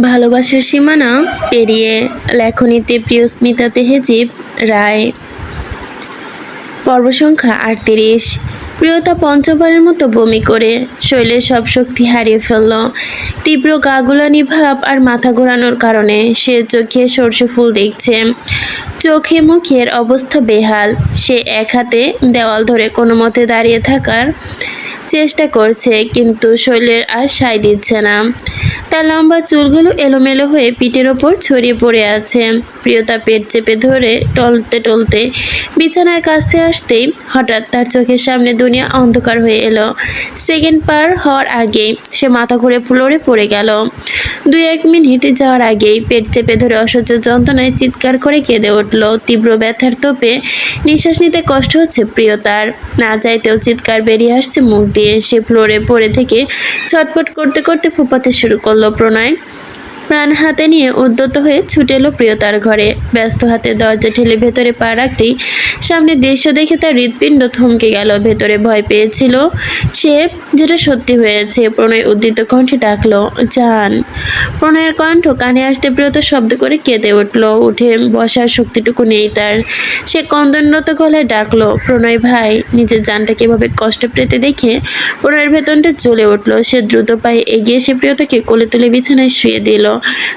ভালোবাসার সীমানা পেরিয়ে লেখনীতে প্রিয় স্মিতা তেহেজিব রায়। পর্ব সংখ্যা ৩৮। প্রিয়তা পঞ্চমবারের মতো বমি করে শৈলের সব শক্তি হারিয়ে ফেলল। তীব্র গা গুলানি ভাব আর মাথা ঘোরানোর কারণে সে চোখে সর্ষে ফুল দেখছে। চোখে মুখের অবস্থা বেহাল। সে এক হাতে দেওয়াল ধরে কোনো মতে দাঁড়িয়ে থাকার চেষ্টা করছে, কিন্তু শৈলের আর সায় দিচ্ছে না। তার লম্বা চুলগুলো এলোমেলো হয়ে পিঠের ওপর ছড়িয়ে পড়ে আছে। প্রিয়তা পেট চেপে ধরে টলতে টলতে বিছানার কাছে আসতেই হঠাৎ তার চোখের সামনে দুনিয়া অন্ধকার হয়ে এলো। সেকেন্ড পার হওয়ার আগেই সে মাথা ঘুরে ফ্লোরে পড়ে গেল। ২-১ মিনিট যাওয়ার আগেই পেট চেপে ধরে অসহ্য যন্ত্রণায় চিৎকার করে কেঁদে উঠল। তীব্র ব্যথার তোপে নিঃশ্বাস নিতে কষ্ট হচ্ছে প্রিয়তার। না চাইতেও চিৎকার বেরিয়ে আসছে মুখ দিয়ে। সে ফ্লোরে পড়ে থেকে ছটফট করতে করতে ফুপাতে শুরু করলো। প্রণয় প্রাণ হাতে নিয়ে উদ্যত হয়ে ছুটে এলো প্রিয়তার ঘরে। ব্যস্ত হাতে দরজা ঠেলে ভেতরে পা রাখতেই সামনের দৃশ্য দেখে তার হৃৎপিণ্ড থমকে গেল। ভেতরে ভয় পেয়েছিল সে, যেটা সত্যি হয়েছে। প্রণয় উদ্দিত কণ্ঠে ডাকলো, জান। প্রণয়ের কণ্ঠ কানে আসতে প্রিয়তা শব্দ করে কেঁদে উঠলো। উঠে বসার শক্তিটুকু নেই তার। সে কন্দনরত গলায় ডাকলো, প্রণয় ভাই। নিজের জানটাকে এভাবে কষ্ট পেতে দেখে প্রণয়ের ভেতরটা জ্বলে উঠলো। সে দ্রুত পায়ে এগিয়ে এসে প্রিয়তাকে কোলে তুলে বিছানায় শুয়ে দিল।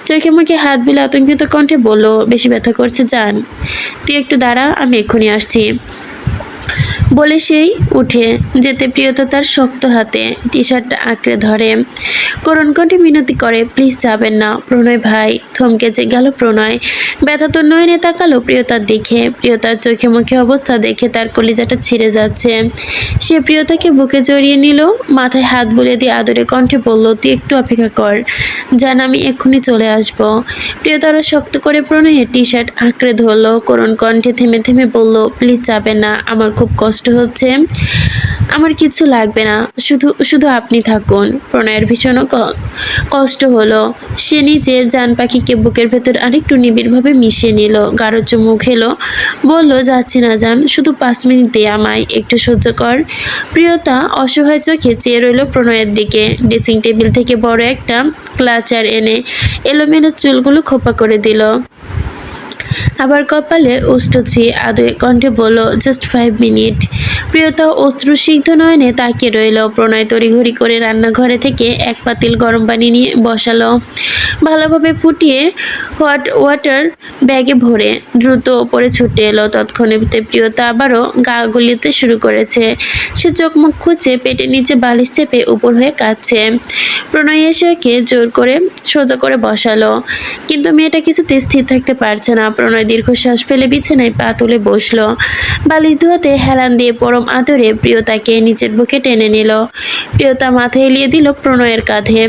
চোখে মুখে হাত বুলে আতঙ্কিত কণ্ঠে বলল, বেশি ব্যথা করছে জান? তুই একটু দাঁড়া, আমি এক্ষুনি আসছি। বলে সেই উঠে যেতে প্রিয়তা তার শক্ত হাতে টি শার্টটা আঁকড়ে ধরে। করুণ কণ্ঠে মিনতি করে, প্লিজ যাবেন না প্রণয় ভাই। থমকে যে গেল প্রণয়। ব্যথা তো নয়নে তাকালো প্রিয়তার দিকে। প্রিয়তার চোখে মুখে অবস্থা দেখে তার কলিজাটা ছিঁড়ে যাচ্ছে। সে প্রিয়তাকে বুকে জড়িয়ে নিল, মাথায় হাত বুলিয়ে দিয়ে আদরে কণ্ঠে বলল, তুই একটু অপেক্ষা কর জান, আমি এক্ষুনি চলে আসব। প্রিয়তারা শক্ত করে প্রণয়ের টি শার্ট আঁকড়ে ধরলো। করুণ কণ্ঠে থেমে থেমে বলল, প্লিজ যাবেন না, আমার খুব কষ্ট হচ্ছে। আমার কিছু লাগবে না, শুধু শুধু আপনি থাকুন। প্রণয়ের ভীষণ কষ্ট হলো। সে নিজের জান পাখিকে বুকের ভেতর আরেকটু নিবিড়ভাবে মিশিয়ে নিল। গাঢ় চুমু খেলো, বলল, যাচ্ছি না জান, শুধু 5 মিনিট দে আমায়, একটু সহ্য কর। প্রিয়তা অসহায় চোখে চেয়ে রইল প্রণয়ের দিকে। ড্রেসিং টেবিল থেকে বড় একটা ক্লাচার এনে এলোমেলো চুলগুলো খোপা করে দিল। আবার কপালে অশ্রু ছুঁয়ে আদরে কণ্ঠে বলল, জাস্ট 5 মিনিট। প্রিয়তা অশ্রুসিক্ত নয়নে তাকিয়ে রইল। প্রণয় তড়িঘড়ি করে রান্নাঘরে থেকে এক পাতিল গরম পানি নিয়ে বসালো। ভালোভাবে ফুটিয়ে হট ওয়াটার ব্যাগে ভরে দ্রুত ওপরে ছুটে এলো। তৎক্ষণাৎ প্রিয়তা আবারও গা গুলিতে শুরু করেছে। সে চোখ মুখ খুঁজে পেটের নিচে বালিশ চেপে উপর হয়ে কাঁদছে। প্রণয় এসে ওকে জোর করে সোজা করে বসালো, কিন্তু মেয়েটা কিছুতে স্থির থাকতে পারছে না। প্রণয় দীর্ঘশ্বাস ফেলে বিছানায় পা তুলে বসলো। বালিশ ধোয়াতে হেলান দিয়ে পরম আদরে প্রিয়তাকে নিচের বুকে টেনে নিল। প্রিয়তা মাথা এলিয়ে দিল প্রণয়ের কাঁধে।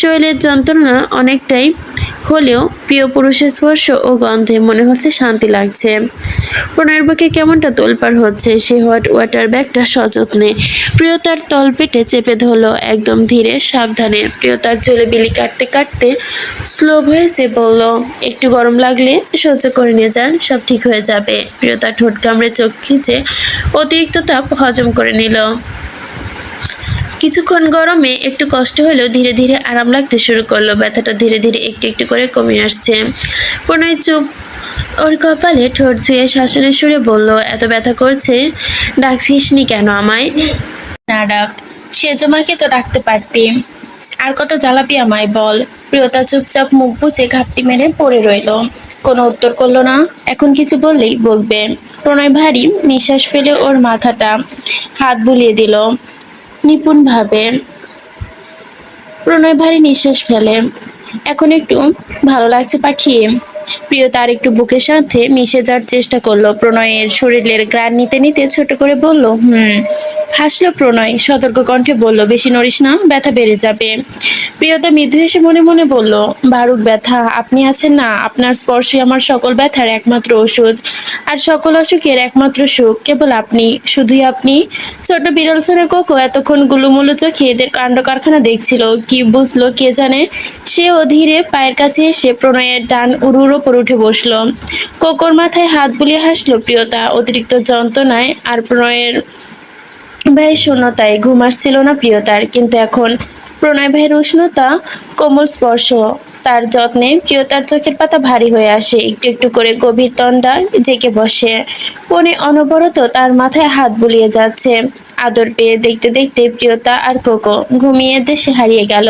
শরীরের যন্ত্রণা অনেকটাই হলেও প্রিয় পুরুষের স্পর্শ ও গন্ধে মনে হচ্ছে শান্তি লাগছে। প্রণয়ের বুকে কেমনটা তোলপাড় হচ্ছে। সে হট ওয়াটার ব্যাগটা সযত্নে প্রিয়তার তলপেটে চেপে ধরলো, একদম ধীরে সাবধানে। প্রিয়তার চুলে বিলি কাটতে কাটতে স্লো ভয়েসে বলল, একটু গরম লাগলে সহ্য করে নিয়ে যান, সব ঠিক হয়ে যাবে। প্রিয়তার ঠোঁট কামড়ে চোখ খিচে অতিরিক্ত তাপ হজম করে নিল। কিছুক্ষণ গরমে একটু কষ্ট হলেও ধীরে ধীরে আরাম লাগতে শুরু করলো। ব্যথাটা ধীরে ধীরে একটু একটু করে কমে আসছে। প্রণয় চুপ, ওর কপালে ঠোঁট ছুঁয়ে শাসনের সুরে বলল, এত ব্যথা করছে, ডাকছিসনি কেন আমায়? না ডাক, সে তোমাকে তো ডাকতে পারতি, আর কত জ্বালাবি আমায় বল। প্রিয়তা চুপচাপ মুখ বুজে ঘাপটি মেরে পড়ে রইল। কোনো উত্তর করলো না। এখন কিছু বললেই বকবে। প্রণয় ভারী নিঃশ্বাস ফেলে ওর মাথাটা হাত বুলিয়ে দিল নিপুণভাবে। প্রণয় ভারী নিঃশ্বাস ফেলে, এখন একটু ভালো লাগছে পাখি? প্রিয়তা আর একটু বুকের সাথে মিশে যাওয়ার চেষ্টা করলো। প্রণয়ের শরীরের গ্রাণ নিতে নিতে ছোট করে বলল, হাসলো প্রণয়, সতর্ক কণ্ঠে বলল, বেশি নড়িস না, ব্যথা বেড়ে যাবে। প্রিয়তা মৃদু হেসে মনে মনে বলল, বারুক ব্যথা, আপনি আছেন না, আপনার স্পর্শে আমার সকল ব্যথার একমাত্র ওষুধ, আর সকল অসুখের একমাত্র সুখ কেবল আপনি, শুধুই আপনি। ছোট বিড়াল ছানা কোকো এতক্ষণ গুলুমুলু চোখে এদের কাণ্ড কারখানা দেখছিল। কি বুঝলো কে জানে। সেও ধীরে পায়ের কাছে এসে প্রণয়ের ডান উরুর ওপর উঠে বসলো। কোকোর মাথায় হাত বুলিয়ে হাসলো প্রিয়তা। অতিরিক্ত যন্ত্রণায় আর প্রণয়ের ভাইয়ের শূন্যতায় ঘুম আসছিল না প্রিয়তার, কিন্তু এখন প্রণয় ভাইয়ের উষ্ণতা, কোমল স্পর্শ তার যত্নে প্রিয়তার চোখের পাতা ভারী হয়ে আসে, একটু একটু করে গভীর তন্দ্রা জেগে বসে। পনে অনবরত তার মাথায় হাত বুলিয়ে যাচ্ছে। আদর পেয়ে দেখতে দেখতে প্রিয়তা আর কোকো ঘুমিয়ে দেশে হারিয়ে গেল।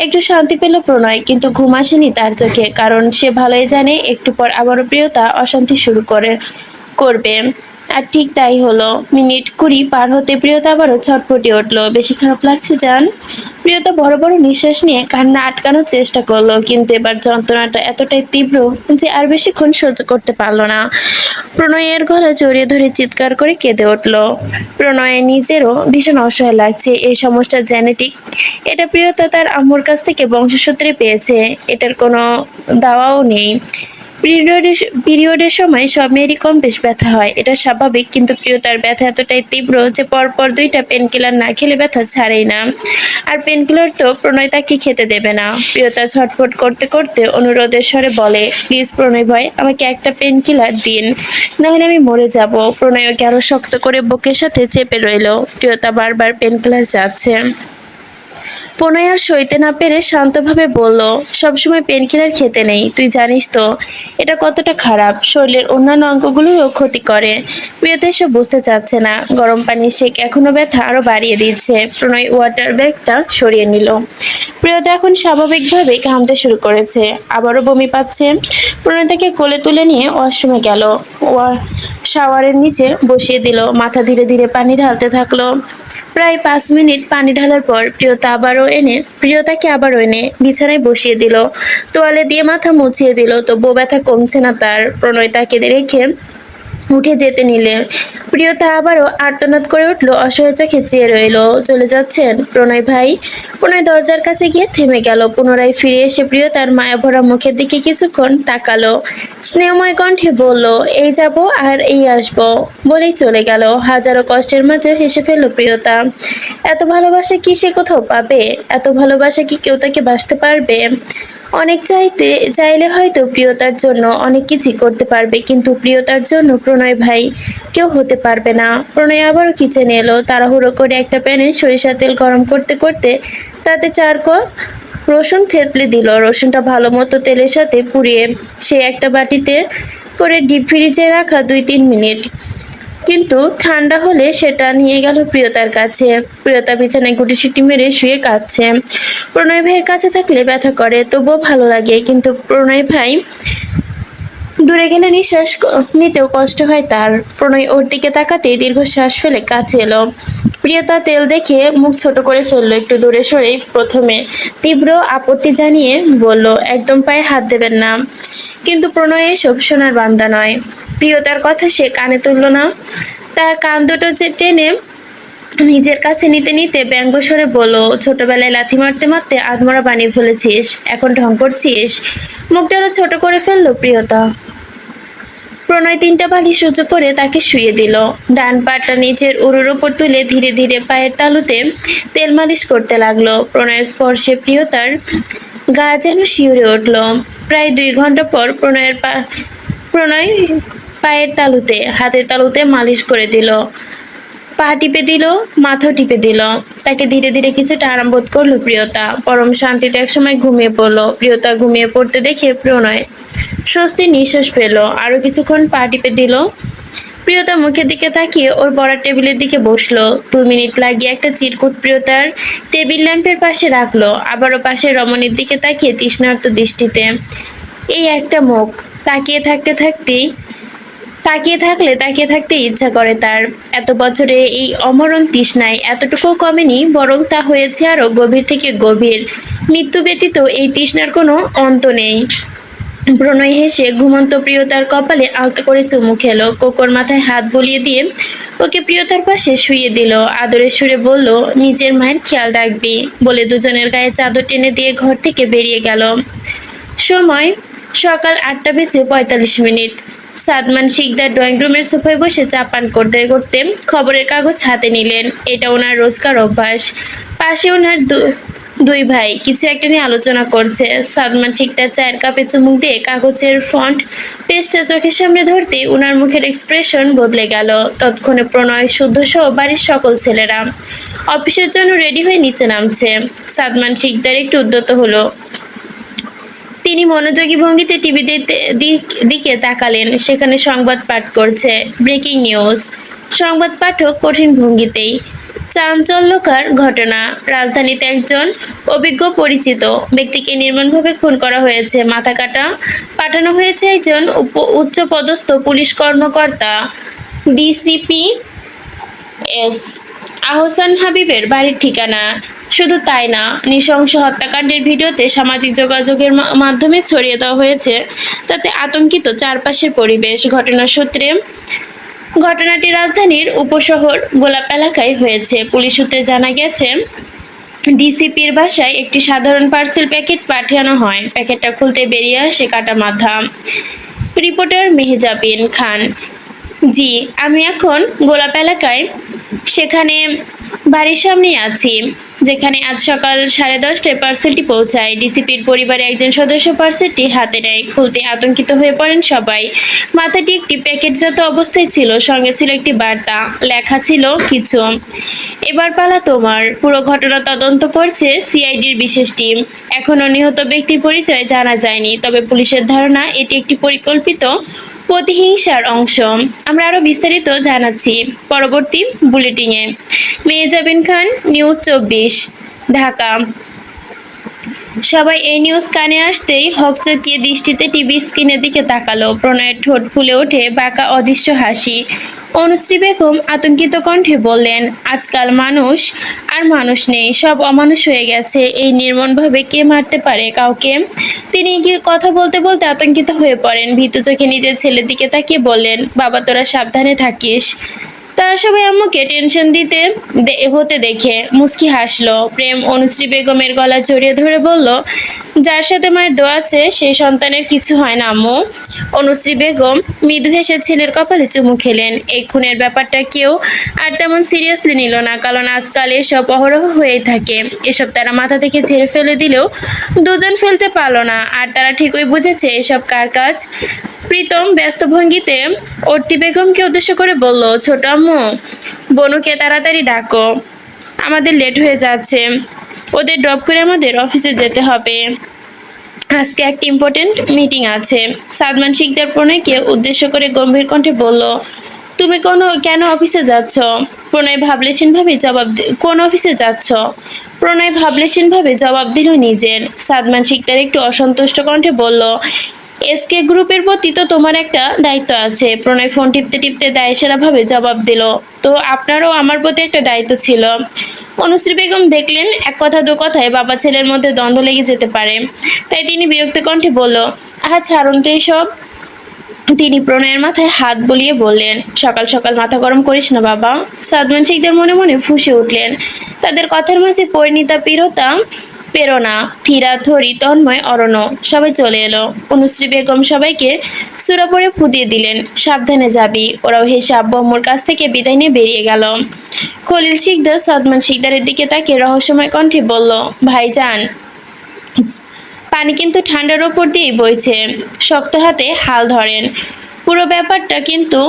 একটু শান্তি পেল প্রণয়, কিন্তু ঘুম আসেনি তার চোখে, কারণ সে ভালোই জানে একটু পর আবারও প্রিয়তা অশান্তি শুরু করবে। আর ঠিক তাই হলো। মিনিট 20 পার হতে প্রিয়তা আবারও ছটফটে উঠলো। বেশি খারাপ লাগছে জান? প্রিয়তা বড় বড় নিঃশ্বাস নিয়ে কান্না আটকানোর চেষ্টা করলো, কিন্তু এবার যন্ত্রণাটা এতটাই তীব্র যে আর বেশিক্ষণ সহ্য করতে পারলো না। প্রণয়ের গলা জড়িয়ে ধরে চিৎকার করে কেঁদে উঠলো। প্রণয়ে নিজেরও ভীষণ অসহায় লাগছে। এই সমস্যা জেনেটিক। এটা প্রিয়তা তার আম্মুর কাছ থেকে বংশসূত্রে পেয়েছে। এটার কোনো দাওয়াও নেই। পিরিয়ডের সময় সব মেয়েরই কম বেশ ব্যথা হয়, এটা স্বাভাবিক, কিন্তু প্রিয়তার ব্যথা এতটাই তীব্র যে পরপর 2টা পেনকিলার না খেলে ব্যথা ছাড়েই না। আর পেনকিলার তো প্রণয় তাকে খেতে দেবে না। প্রিয়তা ছটফট করতে করতে অনুরোধের স্বরে বলে, প্লিজ প্রণয় ভাই, আমাকে একটা পেনকিলার দিন, নাহলে আমি মরে যাব। প্রণয় ওকে আরো শক্ত করে বুকের সাথে চেপে রইল। প্রিয়তা বারবার পেনকিলার চাচ্ছে। প্রণয় আর সইতে না পেরে শান্তভাবে বলল, সবসময় পেনকিলার খেতে নেই, তুই জানিস তো এটা কতটা খারাপ, শরীরের অন্যান্য অঙ্গগুলোরও ক্ষতি করে। প্রিয়তা এসব বুঝতে চাচ্ছে না। গরম পানির সেক এখনো ব্যথা আরো বাড়িয়ে দিচ্ছে। প্রণয় ওয়াটার ব্যাগটা সরিয়ে নিল। প্রিয়তা এখন স্বাভাবিকভাবে ঘামতে শুরু করেছে, আবারও বমি পাচ্ছে। প্রণয় তাকে কোলে তুলে নিয়ে ওয়াশরুমে গেল। শাওয়ারের নিচে বসিয়ে দিল, মাথা ধীরে ধীরে পানি ঢালতে থাকলো। প্রায় 5 মিনিট পানি ঢালার পর প্রিয়তাকে আবারও এনে বিছানায় বসিয়ে দিল। তোয়ালে দিয়ে মাথা মুছিয়ে দিল, তবুও ব্যথা কমছে না তার। প্রণয় তাকে রেখে উঠে যেতে নিলে প্রিয়তা আবারও আর্তনাদ করে উঠল, অসহায় চোখে চেয়ে রইল। চলে যাচ্ছেন প্রণয় ভাই? প্রণয় দরজার কাছে গিয়ে থেমে গেল। পুনরায় ফিরে এসে প্রিয়তার মায়াভরা মুখের দিকে কিছুক্ষণ তাকালো। স্নেহময় কণ্ঠে বলল, এই যাব আর এই আসবো, বলেই চলে গেল। হাজারো কষ্টের মাঝে হেসে ফেলল প্রিয়তা। এত ভালোবাসা কি সে কোথাও পাবে? এত ভালোবাসা কি কেউ তাকে বাসতে পারবে? অনেক চাইলে হয়তো প্রিয়তার জন্য অনেক কিছুই করতে পারবে, কিন্তু প্রিয়তার জন্য প্রণয় ভাই কেউ হতে পারবে না। প্রণয় আবারও কিচেনে এলো। তাড়াহুড়ো করে একটা প্যানে সরিষার তেল গরম করতে করতে তাতে 4 কোয়া রসুন থেতলে দিল। রসুনটা ভালো মতো তেলের সাথে পুড়িয়ে সে একটা বাটিতে করে ডিপ ফ্রিজে রাখা 2-3 মিনিট, কিন্তু ঠান্ডা হলে সেটা নিয়ে গেল প্রিয়তার কাছে। প্রিয়তা বিছানায় গুটিসুটি মেরে শুয়ে কাঁদছে। প্রণয় ভাইয়ের কাছে থাকলে ব্যথা করে, তবুও ভালো লাগে, কিন্তু প্রণয় ভাই দূরে গেলে নিঃশ্বাস নিতেও কষ্ট হয় তার। প্রণয় ওর দিকে তাকাতেই দীর্ঘশ্বাস ফেলে কাছে এলো। প্রিয়তা তেল দেখে মুখ ছোট করে ফেললো। একটু দূরে সরেই প্রথমে তীব্র আপত্তি জানিয়ে বলল, একদম পায়ে হাত দেবেন না। কিন্তু প্রণয় এসব শোনার বান্দা নয়। প্রিয়তার কথা সে কানে তুলল না। তার কান দুটো টেনে নিজের কাছে নিতে নিতে ব্যঙ্গ স্বরে বলল, ছোটবেলায় লাথি মারতে মারতে আধমরা বানিয়ে ফেলেছিস, এখন ঢং করছিস? মুখটা আরো ছোট করে ফেললো প্রিয়তা। প্রণয় 3টা বালিশ উঁচু করে তাকে শুইয়ে দিল। ডান পাটা নিচের উরুর উপর তুলে ধীরে ধীরে পায়ের তালুতে তেল মালিশ করতে লাগলো। প্রণয়ের স্পর্শে প্রিয়তার গা যেন শিউরে উঠল। প্রায় 2 ঘন্টা পর প্রণয় পায়ের তালুতে হাতের তালুতে মালিশ করে দিল। পা টিপে দিল, মাথাও টিপে দিল। তাকে ধীরে ধীরে কিছুটা আরাম বোধ করলো প্রিয়তা। পরম শান্তিতে একসময় ঘুমিয়ে পড়লো। প্রিয়তা ঘুমিয়ে পড়তে দেখে প্রণয় স্বস্তির নিঃশ্বাস পেল। আরো কিছুক্ষণ পা টিপে দিল। প্রিয়তা মুখের দিকে তাকিয়ে ওর পড়ার টেবিলের দিকে বসলো। 2 মিনিট লাগিয়ে একটা চিরকুট প্রিয়তার টেবিল ল্যাম্পের পাশে রাখলো। আবারও পাশে রমণীর দিকে তাকিয়ে তৃষ্ণার্ত দৃষ্টিতে। এই একটা মুখ তাকিয়ে থাকতে ইচ্ছা করে তার। এত বছরে এই অমরণ তৃষ্ণায় এতটুকুও কমেনি, বরং তা হয়েছে আরো গভীর থেকে গভীর। মৃত্যু ব্যতীত এই তৃষ্ণার কোনো অন্ত নেই। প্রণয় হেসে ঘুমন্ত প্রিয়তার কপালে আলতো করে চুমু খেলো। কোকোর মাথায় হাত বুলিয়ে দিয়ে ওকে প্রিয়তার পাশে শুইয়ে দিল। আদরের সুরে বলল, নিজের মায়ের খেয়াল রাখবি, বলে দুজনের গায়ে চাদর টেনে দিয়ে ঘর থেকে বেরিয়ে গেল। সময় সকাল 8:45। সাদমান শিকদার ড্রয়িং রুমের সোফায় বসে চা পান করতে করতে খবরের কাগজ হাতে নিলেন। এটা ওনার রোজকার অভ্যাস। পাশে ওনার দুই ভাই কিছু একটা নিয়ে আলোচনা করছে। সাদমান শিকদার চায়ের কাপে চুমুক দিয়ে কাগজের ফন্ট পেজটা চোখের সামনে ধরতেই ওনার মুখের এক্সপ্রেশন বদলে গেল। তৎক্ষণে প্রণয়, শুদ্ধ সহ বাড়ির সকল ছেলেরা অফিসের জন্য রেডি হয়ে নিচে নামছে। সাদমান শিকদার একটু উদ্যত হলো। তিনি মনোযোগী ভঙ্গিতে টিভিতে দিকে তাকালেন। সেখানে সংবাদ পাঠ করছে। Breaking news. সংবাদ পাঠক কঠিন ভঙ্গিতেই। চাঞ্চল্যকর ঘটনা। রাজধানীতে একজন অভিজ্ঞ পরিচিত ব্যক্তিকে নির্মমভাবে খুন করা হয়েছে। মাথা কাটা পাঠানো হয়েছে একজন উচ্চপদস্থ পুলিশ কর্মকর্তা ডিসিপি এস আহসান হাবিবের বাড়ির ঠিকানা। শুধু তাই না, নৃশংস হত্যাকাণ্ডের ভিডিওতে সামাজিক যোগাযোগের মাধ্যমে ছড়িয়ে দেওয়া হয়েছে। তাতে আতঙ্কিত চারপাশের পরিবেশ। ঘটনাটি রাজধানীর উপশহর গোলাপ এলাকায় হয়েছে। পুলিশ সূত্রে জানা গেছে, ডিসিপির বাসায় একটি সাধারণ পার্সেল প্যাকেট পাঠানো হয়। প্যাকেটটা খুলতে বেরিয়ে আসে কাটা মাথা। রিপোর্টার মেহজাবিন খান। জি, আমি এখন গোলাপ এলাকায়, সেখানে বাড়ির সামনেই আছি, যেখানে আজ সকাল 10:30টায় পার্সেলটি পৌঁছায়। ডিসিপির পরিবারের একজন সদস্য পার্সেলটি হাতে নেয়। খুলতে আতঙ্কিত হয়ে পড়েন সবাই। মাথাটি একটি প্যাকেটজাত অবস্থায় ছিল। সঙ্গে ছিল একটি বার্তা। লেখা ছিল কিছু, এবার পালা তোমার। পুরো ঘটনা তদন্ত করছে সিআইডির বিশেষ টিম। এখনও নিহত ব্যক্তির পরিচয় জানা যায়নি, তবে পুলিশের ধারণা এটি একটি পরিকল্পিত প্রতিহিংসার অংশ। আমরা আরো বিস্তারিত জানাচ্ছি পরবর্তী বুলেটিনে। মেহজাবিন খান, নিউজ 24, ঢাকা। সবাই এই নিউজ কানে আসতেই হকচকিয়ে দৃষ্টিতে টিভি স্ক্রিনের দিকে তাকালো। প্রণয়ের ঠোঁট ফুলে ওঠে বাঁকা অদৃশ্য হাসি। অনুশ্রী বেগম আতঙ্কিত কণ্ঠে বললেন, আজকাল মানুষ আর মানুষ নেই, সব অমানুষ হয়ে গেছে। এই নির্মমভাবে কে মারতে পারে কাউকে? তিনি কি কথা বলতে বলতে আতঙ্কিত হয়ে পড়েন। ভীতু চোখে নিজের ছেলের দিকে তাকিয়ে বললেন, বাবা তোরা সাবধানে থাকিস। তারা সবাই আম্মুকে টেনশন হতে দেখে মুচকি হাসলো। প্রেম অনুশ্রী বেগমের গলা জড়িয়ে ধরে বলল, যার সাথে মায়ের দোয়া আছে সেই সন্তানের কিছু হয় না আম্মু। অনুশ্রী বেগম মৃদু হেসে ছেলের কপালে চুমু খেলেন। এই খুনের ব্যাপারটা কেউ আর তেমন সিরিয়াসলি নিল না, কারণ আজকাল এসব অহরহ হয়েই থাকে। এসব তারা মাথা থেকে ঝেড়ে ফেলে দিলেও দুজন ফেলতে পারলো না। আর তারা ঠিকই বুঝেছে এসব কার কাজ। প্রীতম ব্যস্ত ভঙ্গিতে অর্তি বেগমকে উদ্দেশ্য করে বলল, ছোট আম্মু, বনুকে তাড়াতাড়ি ডাকো, আমাদের লেট হয়ে যাচ্ছে। ওদের ড্রপ করে আমাদের অফিসে যেতে হবে। আজকে একটা ইম্পর্টেন্ট মিটিং আছে। সাদমান শিকদার প্রণয়কে উদ্দেশ্য করে গম্ভীর কণ্ঠে বলল, তুমি কেন অফিসে যাচ্ছ? প্রণয় ভাবলেশীনভাবে কোন অফিসে যাচ্ছ? প্রণয় ভাবলেশীনভাবে জবাব দিল নিজের। সাদমান শিকদার একটু অসন্তুষ্ট কণ্ঠে বলল, এসকে গ্রুপের প্রতি তো তোমার একটা দায়িত্ব আছে। প্রণয় ফোন টিপতে টিপতে দায়সারাভাবে জবাব দিল, তো আপনারও আমার প্রতি একটা দায়িত্ব ছিল। অনুশ্রী বেগম দেখলেন, এক কথা দু কথায় বাবা ছেলের মধ্যে দ্বন্দ্ব লেগে যেতে পারে। তাই তিনি বিরক্ত কণ্ঠে বলল, আহা ছাড়ুন তো এইসব। তিনি প্রণয়ের মাথায় হাত বুলিয়ে বললেন, সকাল সকাল মাথা গরম করিস না বাবা। সাদমান শিকদার মনে মনে ফুঁসে উঠলেন। তাদের কথার মাঝে পরিণীতা প্রেরণা, থিরা, থরি, তন্ময়, অরণ্য সবাই চলে এলো। অনুশ্রী বেগম সবাইকে সূরা পড়ে ফু দিয়ে দিলেন, সাবধানে যাবি। ওরাও হেসে আব্বু আম্মুর কাছ থেকে বিদায় নিয়ে বেরিয়ে গেল। খলিল শিকদার সাদমান শিকদারের দিকে তাকিয়ে রহস্যময় কণ্ঠে বলল, ভাইজান, পানি কিন্তু ঠান্ডার ওপর দিয়েই বইছে। শক্ত হাতে হাল ধরেন। পুরো ব্যাপারটা কিন্তু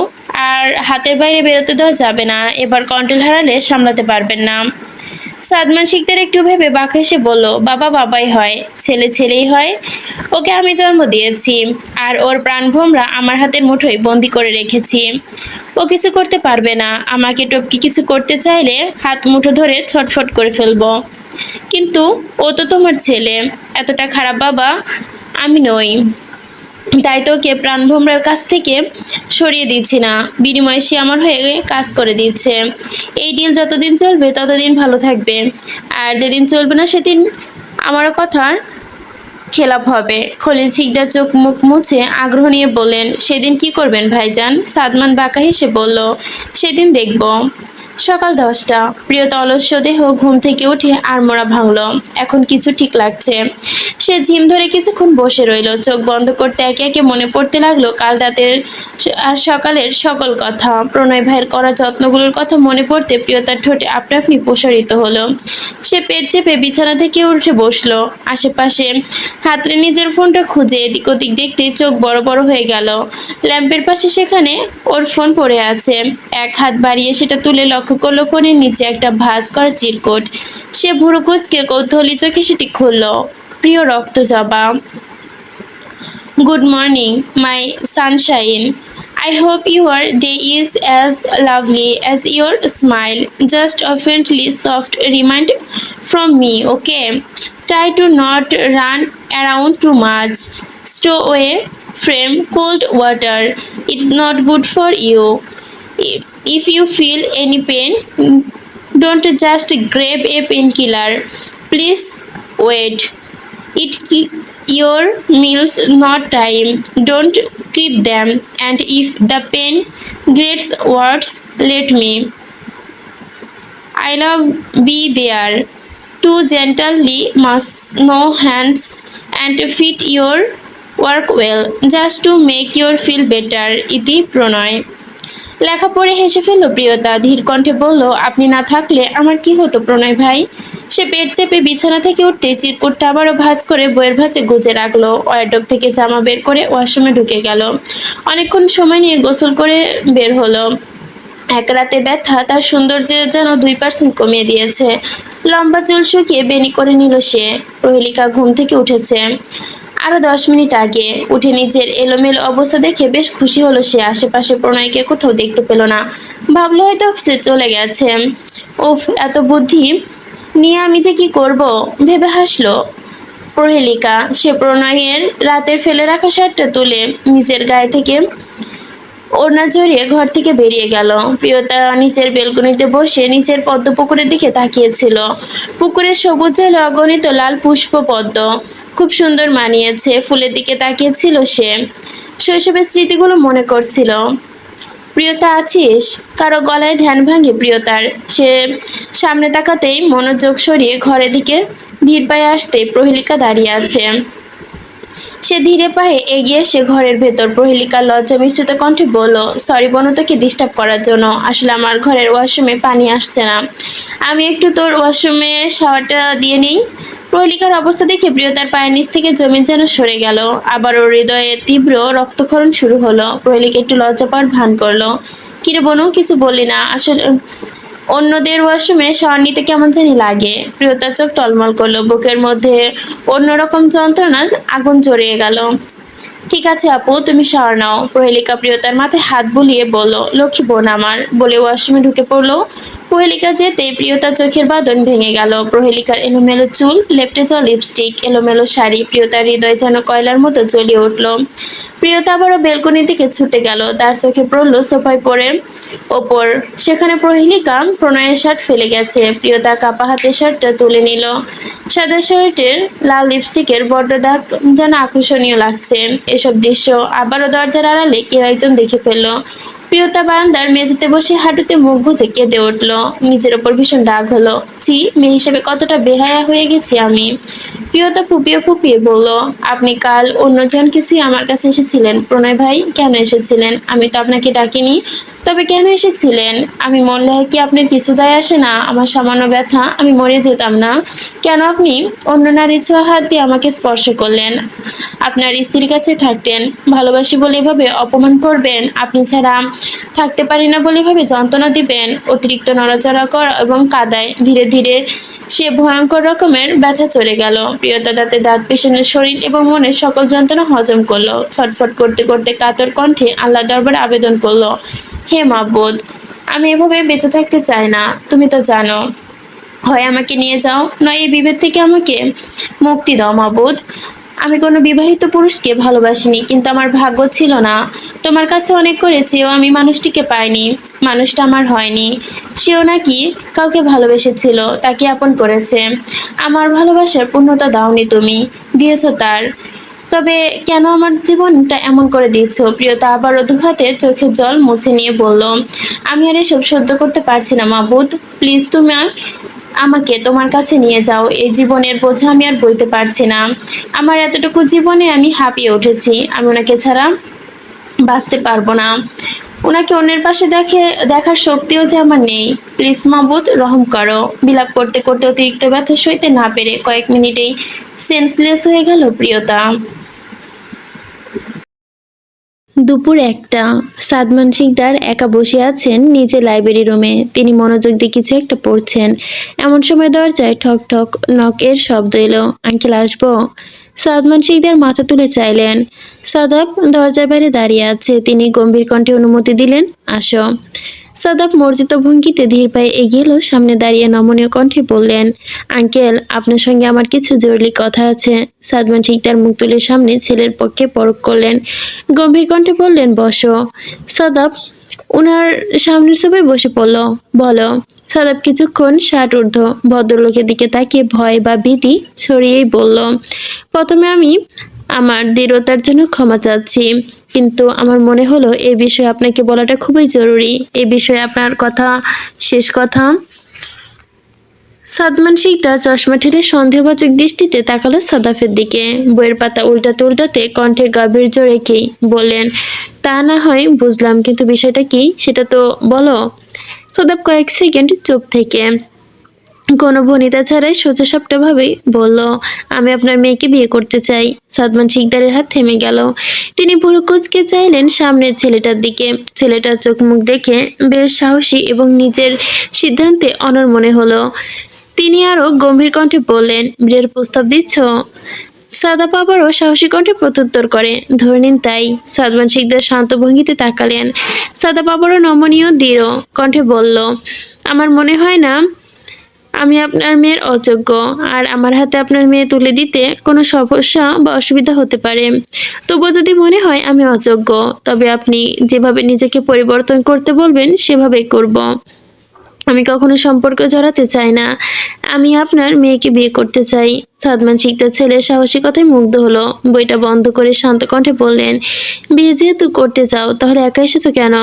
আর হাতের বাইরে বেরোতে দেওয়া যাবে না। এবার কন্ট্রোল হারালে সামলাতে পারবেন না। সাদমান শিকদার একটু ভেবে বাঁকা হেসে বলল, বাবা বাবাই হয়, ছেলে ছেলেই হয়। ওকে আমি জন্ম দিয়েছি, আর ওর প্রাণভোমরা আমার হাতের মুঠোয় বন্দি করে রেখেছি। ও কিছু করতে পারবে না। আমাকে টপকি কিছু করতে চাইলে হাত মুঠো ধরে ছটফট করে ফেলবো। কিন্তু ও তো তোমার ছেলে। এতটা খারাপ বাবা আমি নই। তাই তো ওকে প্রাণভোমরার কাছ থেকে সরিয়ে দিচ্ছি না। বিনিময়ে সে আমার হয়ে কাজ করে দিচ্ছে। এই ডিল যতদিন চলবে ততদিন ভালো থাকবে, আর যেদিন চলবে না সেদিন আমারও কথার খেলাপ হবে। খলিল শিকদার চোখ মুখ মুছে আগ্রহ নিয়ে বললেন, সেদিন কি করবেন ভাইজান? সাদমান বাঁকা হেসে বলল, সেদিন দেখব। সকাল 10টা। প্রিয়তা অলস্য দেহ ঘুম থেকে উঠে আড়মোড়া ভাঙল। এখন কিছু ঠিক লাগছে। সে ঝিম ধরে কিছুক্ষণ বসে রইল। চোখ বন্ধ করতে একে একে মনে পড়তে লাগলো কাল রাতের আর সকালের সকল কথা। প্রণয় ভাইয়ের করা যত্নগুলোর কথা মনে পড়তে প্রিয়তার ঠোঁটে আপনা আপনি প্রসারিত হলো। সে পেট চেপে বিছানা থেকে উঠে বসলো। আশেপাশে হাতড়ে নিজের ফোনটা খুঁজে এদিক ওদিক দেখতে চোখ বড় বড় হয়ে গেল। ল্যাম্পের পাশে সেখানে ওর ফোন পড়ে আছে। এক হাত বাড়িয়ে সেটা তুলে লক্ষ্য করলো ফোনের নিচে একটা ভাঁজ করা চিরকুট। সে ভুরু কুঁচকে কৌতূহলী চোখে সেটি খুলল। প্রিয় রক্তজবা। Good morning, my sunshine. I hope your day is as lovely as your smile. Just a faintly soft remind from me, okay? Try to not run around too much. Stow away from cold water. It's not good for you. If you feel any pain, don't just grab a painkiller. Please wait. Eat your meals not time. Don't keep them. And if the pain gets worse, let me. I'll be there. Too gently must no hands and fit your work well just to make you feel better. ইতি প্রণয়। লেখা পড়ে হেসে ফেলল প্রিয়তা, ধীর কণ্ঠে বলল, আপনি না থাকলে আমার কি হতো প্রণয় ভাই? সে পেট চেপে বিছানা থেকে উঠতে চিরকুটটা আবারও ভাঁজ করে বইয়ের ভাঁজে গুজে রাখলো। ওয়ারড্রোব থেকে জামা বের করে ওয়াশরুমে ঢুকে গেল। অনেকক্ষণ সময় নিয়ে গোসল করে বের হলো। এক রাতে ব্যথা তার সৌন্দর্যের যেন 2% কমিয়ে দিয়েছে। লম্বা চুল শুকিয়ে বেনি করে নিল সে। প্রহেলিকা ঘুম থেকে উঠেছে আরো 10 মিনিট আগে। উঠে নিজের এলোমেলো অবস্থা দেখে বেশ খুশি হলো সে। আশেপাশে প্রণয়কে কোথাও দেখতে পেল না। ভাবলো হয়তো অফিসে চলে গেছে। উফ, এত বুদ্ধি নিয়ে আমি যে কি করব ভেবে হাসলো প্রহেলিকা। সে প্রণয়ের রাতের ফেলে রাখা শার্টটা তুলে নিজের গায়ে থেকে ওড়না জড়িয়ে ঘর থেকে বেরিয়ে গেল। প্রিয়তা নিচের বেলকনিতে বসে নিচের পদ্ম পুকুরের দিকে তাকিয়েছিল। পুকুরের সবুজ জলে অগণিত লাল পুষ্প পদ্ম খুব সুন্দর মানিয়েছে। ফুলের দিকে তাকিয়েছিল সে। শৈশবের স্মৃতিগুলো মনে করছিল। প্রিয়তা আছিস? কারো গলায় ধ্যান ভাঙে প্রিয়তার। সে সামনে তাকাতেই মনোযোগ সরিয়ে ঘরের দিকে ধীর পায়ে আসতে প্রহেলিকা দাঁড়িয়ে আছে। সে ধীরে পায়ে এগিয়ে এসে ঘরের ভেতর। প্রহেলিকা লজ্জা মিশ্রিত কণ্ঠে বলল, সরি বনতকে ডিস্টার্ব করার জন্য। আসলে আমার ঘরের ওয়াশরুমে পানি আসছে না। আমি একটু তোর ওয়াশরুমে শাওয়ারটা দিয়ে নেই। প্রহেলিকার অবস্থা দেখে প্রিয়তার পায়ের নিচ থেকে জমিন যেন সরে গেল। আবার ওর হৃদয়ে তীব্র রক্তক্ষরণ শুরু হলো। প্রহেলিকা একটু লজ্জা পাওয়ার ভান করলো। কিরে বনু, কিছু বললি না? আসলে অন্যদের ওয়াশরুমে শাওয়ার নিতে কেমন জানি লাগে। প্রিয়তার চোখ টলমল করলো। বুকের মধ্যে অন্যরকম যন্ত্রণার আগুন জড়িয়ে গেল। ঠিক আছে আপু, তুমি শাওয়ার নাও। প্রহেলিকা প্রিয়তার মাথায় হাত বুলিয়ে বলল, লক্ষ্মী বোন আমার, বলে ওয়াশরুমে ঢুকে পড়লো। প্রহেলিকা যেতে প্রিয়তার চোখের বাঁধন ভেঙে গেল। প্রহেলিকার এলোমেলো চুল, লেপ্টে যাওয়া লিপস্টিক, এলোমেলো শাড়ি, প্রিয়তার হৃদয় যেন কয়লার মতো জ্বলিয়ে উঠল। প্রিয়তা আবারও বেলকনির দিকে ছুটে গেল। তার চোখে পড়ল সোফায় পড়ে ওপর। সেখানে প্রহেলিকা প্রণয়ের শার্ট ফেলে গেছে। প্রিয়তা কাপা হাতে শার্টটা তুলে নিল। সাদা শার্টের লাল লিপস্টিকের বড্ড দাগ যেন আকর্ষণীয় লাগছে। এসব দৃশ্য আবারও দরজার আড়ালে কেউ একজন দেখে ফেলল। প্রিয়তা বারান্দার মেঝেতে বসে হাঁটুতে মুখ গুজে কেঁদে উঠল। নিজের ওপর ভীষণ রাগ হলো। ছি, মেয়ে হিসেবে কতটা বেহায়া হয়ে গেছি আমি। প্রিয়তা ফুপিয়ে ফুপিয়ে বলল, আপনি কাল অন্যজন কিছুই আমার কাছে এসেছিলেন প্রণয় ভাই। কেন এসেছিলেন? আমি তো আপনাকে ডাকিনি। তবে কেন এসেছিলেন? আমি মরলে কি আপনার কিছু যায় আসে না? আমার সামান্য ব্যথা, আমি মরে যেতাম না। কেন আপনি অন্য নারীর ছোঁয়া হাত দিয়ে আমাকে স্পর্শ করলেন? আপনার স্ত্রীর কাছে থাকতেন, ভালোবাসি বলে এভাবে অপমান করবেন? আপনি ছাড়া থাকতে পারি না বলে এভাবে যন্ত্রণা দিবেন? অতিরিক্ত নড়াচড়া কর এবং কাদায় ধীরে ধীরে সে ভয়ঙ্কর রকমের ব্যথা চলে গেল। প্রিয়তা দাঁতে দাঁত পিষে শরীর এবং মনের সকল যন্ত্রণা হজম করলো। ছটফট করতে করতে কাতর কণ্ঠে আল্লাহ দরবারে আবেদন করলো, হে মাবুদ, আমি এভাবে বেঁচে থাকতে চাই না। তুমি তো জানো, হয় আমাকে নিয়ে যাও, নয় এই বিভেদ থেকে আমাকে মুক্তি দাও মাবুদ। আমি কোনো বিবাহিত পুরুষকে ভালোবাসিনি, কিন্তু আমার ভাগ্য ছিল না। তোমার কাছে অনেক করেছিও আমি মানুষটিকে পাইনি। মানুষটা আমার হয়নি। সেও নাকি কাউকে ভালোবেসেছিল, তাকে আপন করেছে। আমার ভালোবাসার পূর্ণতা দাওনি তুমি, দিয়েছো তার। তবে কেন আমার জীবনটা এমন করে দিচ্ছ? প্রিয়তা আবারও দুহাতে চোখের জল মুছে নিয়ে বলল, আমি আর এসব সহ্য করতে পারছি না মাবুদ। প্লিজ তুমি আমাকে তোমার কাছে নিয়ে যাও। এই জীবনের বোঝা আমি আর বইতে পারছি না। আমার এতটুকু জীবনে আমি হাঁপিয়ে উঠেছি। আমি ওনাকে ছাড়া বাঁচতে পারবো না। ওনাকে অন্যের পাশে দেখার শক্তিও যে আমার নেই। প্লিজ মাবুদ, রহম করো। বিলাপ করতে করতে অতিরিক্ত ব্যথা সইতে না পেরে কয়েক মিনিটেই সেন্সলেস হয়ে গেল প্রিয়তা। দুপুর 1টা। সাদমান শিকদার একা বসে আছেন নিজের লাইব্রেরি রুমে। তিনি মনোযোগ দিয়ে কিছু একটা পড়ছেন। এমন সময় দরজায় ঠক ঠক নকের শব্দ এলো। আঙ্কেল আসবো? সাদমান শিকদার মাথা তুলে চাইলেন। সাদাব দরজার বাইরে দাঁড়িয়ে আছে। তিনি গম্ভীর কণ্ঠে অনুমতি দিলেন, আসো। সাদাব মর্জিত ভঙ্গিতে ধীর পায়ে এগিয়ে এলো, সামনে দাঁড়িয়ে নমনীয় কণ্ঠে বললেন, আঙ্কেল, আপনার সঙ্গে আমার কিছু জরুরি কথা আছে। সাদমান শিকদার মুখ তুলে সামনে ছেলের পক্ষে পরখ করলেন, গম্ভীর কণ্ঠে বললেন, বসো। সাদাব ওনার সামনের সোফায় বসে পড়ল। বলো। সাদাব কিছুক্ষণ ষাট ঊর্ধ্ব ভদ্রলোকের দিকে তাকিয়ে ভয় বা ভীতি ছড়িয়েই বলল, প্রথমে আমি আমার দৃঢ়তার জন্য ক্ষমা চাচ্ছি, কিন্তু আমার মনে হলো এই বিষয়ে আপনাকে বলাটা খুবই জরুরি। এই বিষয়ে আপনার কথা, শেষ কথা। সাদমান শিকদার চশমা ঠেলে সন্দেহবাচক দৃষ্টিতে তাকালো সাদাফের দিকে। বইয়ের পাতা উল্টাতে উল্টাতে কণ্ঠে গাম্ভীর্য রেখেই বললেন, তা না হয় বুঝলাম, কিন্তু বিষয়টা কি সেটা তো বলো। সাদাব কয়েক সেকেন্ড চুপ থেকে কোনো ভনিতা ছাড়াই সোজাসাপটাভাবেই বলল, আমি আপনার মেয়েকে বিয়ে করতে চাই। সাদমান শিকদারের হাত থেমে গেল। তিনি ভুরু কুঁচকে চাইলেন সামনের ছেলেটার দিকে। ছেলেটার চোখ মুখ দেখে বেশ সাহসী এবং নিজের সিদ্ধান্তে অনড় মনে হলো। তিনি আরো গম্ভীর কণ্ঠে বললেন, বিয়ের প্রস্তাব দিচ্ছ? সাদাব আবারও সাহসী কণ্ঠে প্রত্যুত্তর করে, ধরে নিন তাই। সাদমান শিকদার শান্ত ভঙ্গিতে তাকালেন। সাদাব আবারও নমনীয় দৃঢ় কণ্ঠে বলল, আমার মনে হয় না আমি আপনার মেয়ের অযোগ্য, আর আমার হাতে আপনার মেয়ে তুলে দিতে কোনো সমস্যা বা অসুবিধা হতে পারে। তবুও যদি মনে হয় আমি অযোগ্য, তবে আপনি যেভাবে নিজেকে পরিবর্তন করতে বলবেন সেভাবেই করব। আমি কখনো সম্পর্কে জড়াতে চাই না। আমি আপনার মেয়েকে বিয়ে করতে চাই। সাদমান শিকদার ছেলের সাহসিকতায় মুগ্ধ হলো। বইটা বন্ধ করে শান্ত কণ্ঠে বললেন, বিয়ে যেহেতু করতে চাও তাহলে একা এসেছো কেন?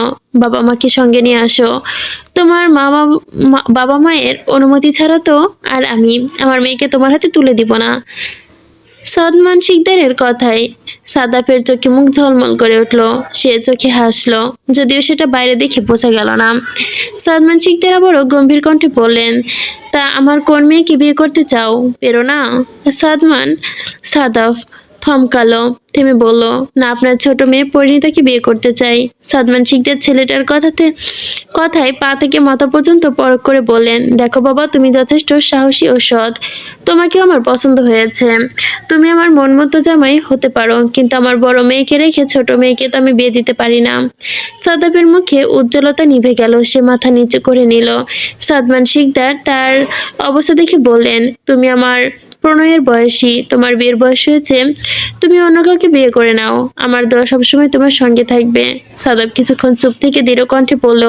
বাবা মাকে সঙ্গে নিয়ে আসো। তোমার বাবা মায়ের অনুমতি ছাড়া তো আর আমি আমার মেয়েকে তোমার হাতে তুলে দিব না। সাদমান শিকদারের কথায় সাদাফের চোখে মুখ ঝলমল করে উঠল। সে চোখে হাসলো, যদিও সেটা বাইরে দেখে বোঝা গেল না। সাদমান শিকদার আবারও গম্ভীর কণ্ঠে বললেন, তা আমার কোন মেয়েকে বিয়ে করতে চাও? পেরো না? সাদাফ থমকালো, থেমে বলল, না, আপনার ছোট মেয়ে পরিণীতাকে বিয়ে করতে চাই। সাদমান শিকদার ছেলেটার কথায় পা থেকে মাথা পর্যন্ত পরখ করে বললেন, দেখো বাবা, তুমি যথেষ্ট সাহসী ও সৎ। তোমাকেও আমার পছন্দ হয়েছে। তুমি আমার মন মতো জামাই হতে পারো, কিন্তু আমার বড় মেয়েকে রেখে ছোট মেয়েকে তো আমি বিয়ে দিতে পারি না। সাদাবের মুখে উজ্জ্বলতা নিভে গেল। সে মাথা নিচু করে নিল। সাদমান শিকদার তার অবস্থা দেখে বললেন, তুমি আমার প্রণয়ের বয়সী, তোমার বিয়ের বয়স হয়েছে, তুমি অন্য কাউকে বিয়ে করে নাও। আমার দোয়া সবসময় তোমার সঙ্গে থাকবে। সাদাব কিছুক্ষণ চুপ থেকে দৃঢ় কণ্ঠে বলল,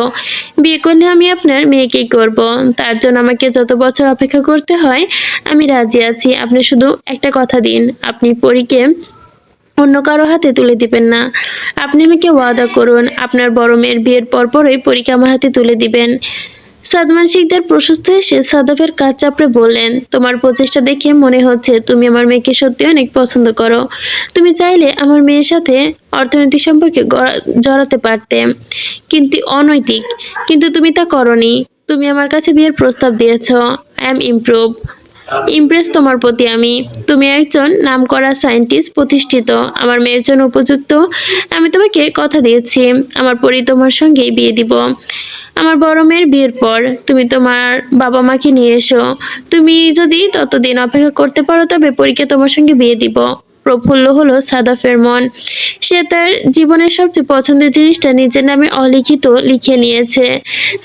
বিয়ে করলে আমি আপনার মেয়েকেই করব। তার জন্য আমাকে যত বছর অপেক্ষা করতে হয় আমি রাজি আছি। আপনি শুধু একটা কথা দিন, আপনি পরীকে অন্য কারো হাতে তুলে দিবেন না। আপনি আমাকে ওয়াদা করুন, আপনার বড় মেয়ের বিয়ের পরপরই পরীকে আমার হাতে তুলে দিবেন। সাদমান শিকদার প্রশস্ত এসে সাদাফের কাজ চাপড়ে বললেন, তোমার প্রচেষ্টা দেখে মনে হচ্ছে তুমি আমার মেয়েকে সত্যি অনেক পছন্দ করো। তুমি চাইলে আমার মেয়ের সাথে অর্থনৈতিক সম্পর্কে জড়াতে পারতে, কিন্তু অনৈতিক, কিন্তু তুমি তা করনি। তুমি আমার কাছে বিয়ের প্রস্তাব দিয়েছ। আই এম ইমপ্রেস তোমার প্রতি আমি। তুমি একজন নামকরা সায়েন্টিস্ট, প্রতিষ্ঠিত, আমার মেয়ের জন্য উপযুক্ত। আমি তোমাকে কথা দিয়েছি আমার পরি তোমার সঙ্গেই বিয়ে দিব। আমার বড় মেয়ের বিয়ের পর তুমি তোমার বাবা মাকে নিয়ে এসো। তুমি যদি ততদিন অপেক্ষা করতে পারো তবে পরীকে তোমার সঙ্গে বিয়ে দিব। প্রফুল্ল হলো সাদাফের মন। সে তার জীবনের সবচেয়ে পছন্দের জিনিসটা নিজের নামে অলিখিত লিখে নিয়েছে।